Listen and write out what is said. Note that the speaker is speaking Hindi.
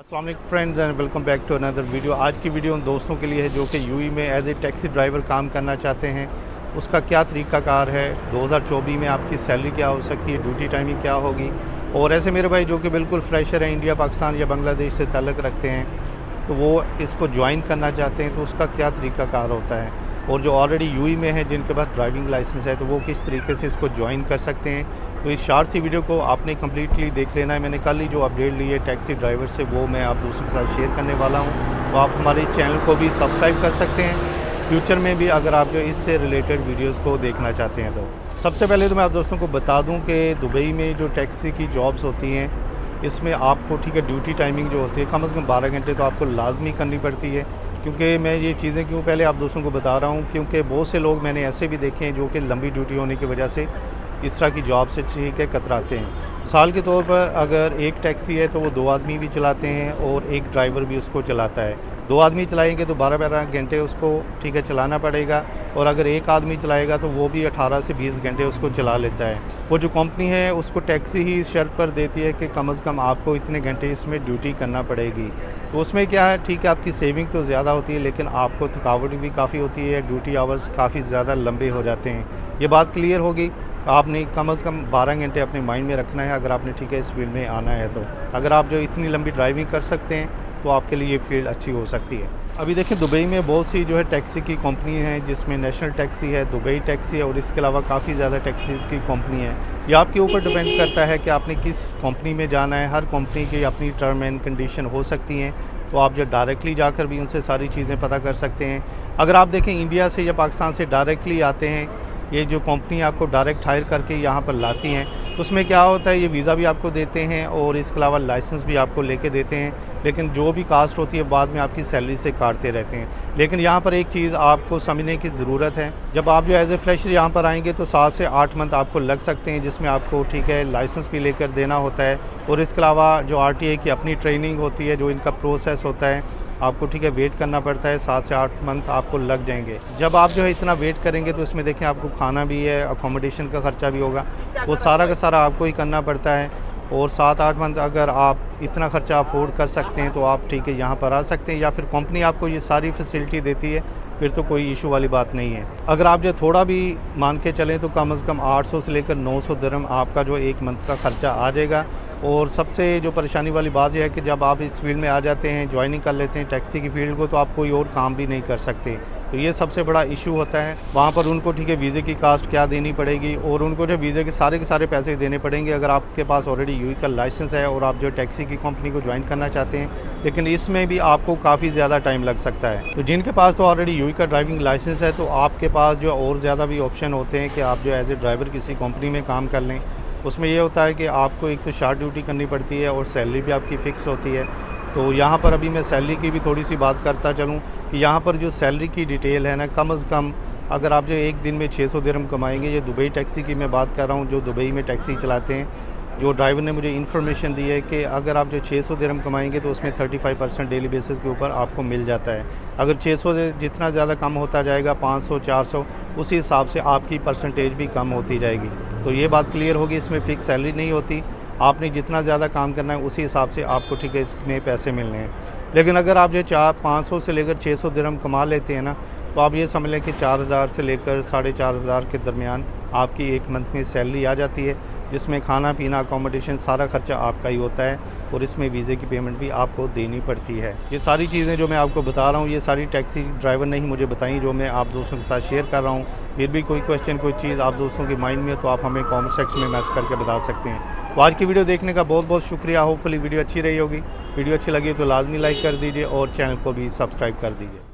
अस्सलाम वालेकुम friends and welcome back to another video. आज की वीडियो उन दोस्तों के लिए है जो कि यूएई में एज ए टैक्सी ड्राइवर काम करना चाहते हैं। उसका क्या तरीक़ाकार है, 2024 में आपकी सैलरी क्या हो सकती है, ड्यूटी टाइमिंग क्या होगी, और ऐसे मेरे भाई जो कि बिल्कुल फ्रेशर हैं, इंडिया पाकिस्तान या बांग्लादेश से ताल्लुक़ रखते हैं, तो वो इसको ज्वाइन करना चाहते हैं तो उसका क्या तरीक़ाकार होता है, और जो ऑलरेडी यूएई में है जिनके पास ड्राइविंग लाइसेंस है तो वो किस तरीके से इसको ज्वाइन कर सकते हैं। तो इस शॉर्ट सी वीडियो को आपने कम्प्लीटली देख लेना है। मैंने कल ही जो अपडेट ली है टैक्सी ड्राइवर से वो मैं आप दोस्तों के साथ शेयर करने वाला हूँ। तो आप हमारे चैनल को भी सब्सक्राइब कर सकते हैं फ्यूचर में भी, अगर आप जो इससे रिलेटेड वीडियोस को देखना चाहते हैं। तो सबसे पहले तो मैं आप दोस्तों को बता दूं कि दुबई में जो टैक्सी की जॉब्स होती हैं इसमें आपको ठीक है ड्यूटी टाइमिंग जो होती है कम से कम 12 घंटे तो आपको लाजमी करनी पड़ती है। क्योंकि मैं ये चीज़ें क्यों पहले आप दोस्तों को बता रहा हूँ, क्योंकि बहुत से लोग मैंने ऐसे भी देखे हैं जो कि लंबी ड्यूटी होने की वजह से इस तरह की जॉब से ठीक है कतराते हैं। साल के तौर पर अगर एक टैक्सी है तो वो 2 आदमी भी चलाते हैं और एक ड्राइवर भी उसको चलाता है। 2 आदमी चलाएंगे तो 12-12 घंटे उसको ठीक है चलाना पड़ेगा, और अगर एक आदमी चलाएगा तो वो भी 18 से 20 घंटे उसको चला लेता है। वो जो कंपनी है उसको टैक्सी ही इस शर्त पर देती है कि कम से कम आपको इतने घंटे इसमें ड्यूटी करना पड़ेगी। तो उसमें क्या है, ठीक है आपकी सेविंग तो ज़्यादा होती है लेकिन आपको थकावट भी काफ़ी होती है, ड्यूटी आवर्स काफ़ी ज़्यादा लंबे हो जाते हैं। ये बात क्लियर होगी। आपने कम से कम 12 घंटे अपने माइंड में रखना है अगर आपने ठीक है इस फील्ड में आना है। तो अगर आप जो इतनी लंबी ड्राइविंग कर सकते हैं तो आपके लिए ये फील्ड अच्छी हो सकती है। अभी देखिए दुबई में बहुत सी जो है टैक्सी की कंपनी है, जिसमें नेशनल टैक्सी है, दुबई टैक्सी है, और इसके अलावा काफ़ी ज़्यादा टैक्सीज़ की कंपनी है। ये आपके ऊपर डिपेंड करता है कि आपने किस कंपनी में जाना है। हर कंपनी की अपनी टर्म एंड कंडीशन हो सकती हैं, तो आप जो डायरेक्टली जाकर भी उनसे सारी चीज़ें पता कर सकते हैं। अगर आप देखें इंडिया से या पाकिस्तान से डायरेक्टली आते हैं, ये जो कंपनी आपको डायरेक्ट हायर करके यहाँ पर लाती हैं, तो उसमें क्या होता है, ये वीज़ा भी आपको देते हैं और इसके अलावा लाइसेंस भी आपको लेके देते हैं, लेकिन जो भी कास्ट होती है बाद में आपकी सैलरी से काटते रहते हैं। लेकिन यहाँ पर एक चीज़ आपको समझने की ज़रूरत है, जब आप जो एज ए फ्रेशर यहाँ पर आएंगे तो 7 से 8 मंथ आपको लग सकते हैं, जिसमें आपको ठीक है लाइसेंस भी लेकर देना होता है, और इसके अलावा जो RTA की अपनी ट्रेनिंग होती है, जो इनका प्रोसेस होता है, आपको ठीक है वेट करना पड़ता है। 7 से 8 मंथ आपको लग जाएंगे। जब आप जो है इतना वेट करेंगे तो इसमें देखें आपको खाना भी है, अकोमोडेशन का ख़र्चा भी होगा, वो सारा का सारा आपको ही करना पड़ता है। और 7-8 मंथ अगर आप इतना ख़र्चा अफोर्ड कर सकते हैं तो आप ठीक है यहाँ पर आ सकते हैं, या फिर कंपनी आपको ये सारी फैसिलिटी देती है, फिर तो कोई इशू वाली बात नहीं है। अगर आप जो थोड़ा भी मान के चलें तो कम से कम 800 से लेकर 900 दिरहम आपका जो एक मंथ का ख़र्चा आ जाएगा। और सबसे जो परेशानी वाली बात यह है कि जब आप इस फील्ड में आ जाते हैं, ज्वाइनिंग कर लेते हैं टैक्सी की फील्ड को, तो आप कोई और काम भी नहीं कर सकते। तो ये सबसे बड़ा इशू होता है। वहाँ पर उनको ठीक है वीज़े की कास्ट क्या देनी पड़ेगी, और उनको जो वीज़े के सारे पैसे देने पड़ेंगे अगर आपके पास ऑलरेडी यूएई का लाइसेंस है और आप जो टैक्सी की कंपनी को ज्वाइन करना चाहते हैं। लेकिन इसमें भी आपको काफ़ी ज़्यादा टाइम लग सकता है। तो जिनके पास तो ऑलरेडी यूएई का ड्राइविंग लाइसेंस है तो आपके पास जो और ज़्यादा भी ऑप्शन होते हैं कि आप जो एज ए ड्राइवर किसी कंपनी में काम कर लें। उसमें ये होता है कि आपको एक तो शार्ट ड्यूटी करनी पड़ती है और सैलरी भी आपकी फ़िक्स होती है। तो यहाँ पर अभी मैं सैलरी की भी थोड़ी सी बात करता चलूँ कि यहाँ पर जो सैलरी की डिटेल है ना, कम से कम अगर आप जो एक दिन में 600 दिरहम कमाएंगे, ये दुबई टैक्सी की मैं बात कर रहा हूँ जो दुबई में टैक्सी चलाते हैं, जो ड्राइवर ने मुझे इन्फॉर्मेशन दी है कि अगर आप जो 600 दिरहम कमाएंगे तो उसमें 35% डेली बेसिस के ऊपर आपको मिल जाता है। अगर 600 से जितना ज़्यादा कम होता जाएगा, 500 400, उसी हिसाब से आपकी परसेंटेज भी कम होती जाएगी। तो ये बात क्लियर होगी, इसमें फ़िक्स सैलरी नहीं होती, आपने जितना ज़्यादा काम करना है उसी हिसाब से आपको ठीक है इसमें पैसे मिलने हैं। लेकिन अगर आप जो 500 से लेकर 600 दिरहम कमा लेते हैं ना, तो आप ये समझ लें कि 4000 से लेकर 4500 के दरमियान आपकी एक मंथ में सैलरी आ जाती है, जिसमें खाना पीना अकोमोडेशन सारा खर्चा आपका ही होता है, और इसमें वीज़े की पेमेंट भी आपको देनी पड़ती है। ये सारी चीज़ें जो मैं आपको बता रहा हूँ ये सारी टैक्सी ड्राइवर ने ही मुझे बताई, जो मैं आप दोस्तों के साथ शेयर कर रहा हूँ। फिर भी कोई क्वेश्चन कोई चीज़ आप दोस्तों के माइंड में तो आप हमें कमेंट सेक्शन में मैसेज करके बता सकते हैं। तो आज की वीडियो देखने का बहुत बहुत शुक्रिया। होपफुली वीडियो अच्छी रही होगी। वीडियो अच्छी लगी तो लाजमी लाइक कर दीजिए और चैनल को भी सब्सक्राइब कर दीजिए।